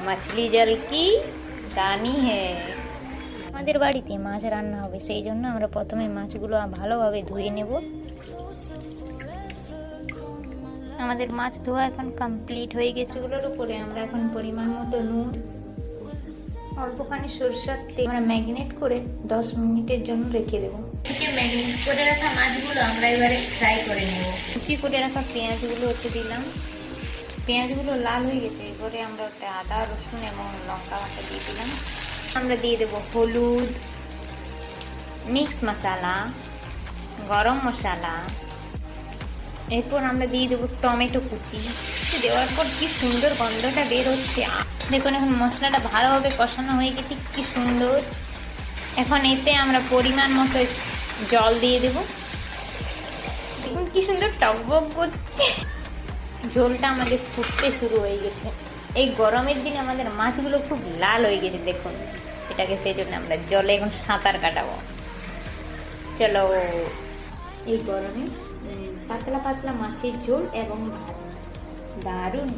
মাছলি জল কি রানী হে। আমাদের বাড়িতে মাছ রান্না হবে, সেই জন্য আমরা প্রথমে মাছগুলো ভালোভাবে ধুয়ে নেব। আমাদের মাছ ধোয়া এখন কমপ্লিট হয়ে গেছে। এগুলোর উপরে আমরা এখন পরিমাণ মতো নুন, অল্পখানি সরষের তেল আমরা ম্যাগনেট করে 10 মিনিটের জন্য রেখে দেবো। ম্যাগনেট করে রাখা মাছগুলো আমরা এবারে ফ্রাই করে নেব। কুচি করে রাখা পেঁয়াজগুলো ওতে দিলাম। পেঁয়াজগুলো লাল হয়ে গেছে, এবারে আমরা ওতে আদা রসুন এবং লঙ্কা বাটা দিয়ে দিলাম। আমরা দিয়ে দেবো হলুদ, মিক্স মশলা, গরম মশলা, এরপর আমরা দিয়ে দেবো টমেটো কুচি। দেওয়ার পর কি সুন্দর গন্ধটা বের হচ্ছে। দেখুন এখন মশলাটা ভালোভাবে কষানো হয়ে গেছে, কি সুন্দর। এখন এতে আমরা পরিমাণ মতো জল দিয়ে দেব। দেখুন কি সুন্দর টকবক করছে। ঝোলটা আমাদের ফুটতে শুরু হয়ে গেছে। এই গরমের দিনে আমাদের মাছগুলো খুব লাল হয়ে গেছে দেখুন এটাকে, সেই জন্য আমরা জলে এখন সাঁতার কাটাবো। চলো, এই গরমে পাতলা পাতলা মাছের ঝোল এবং ভাত দারুণ।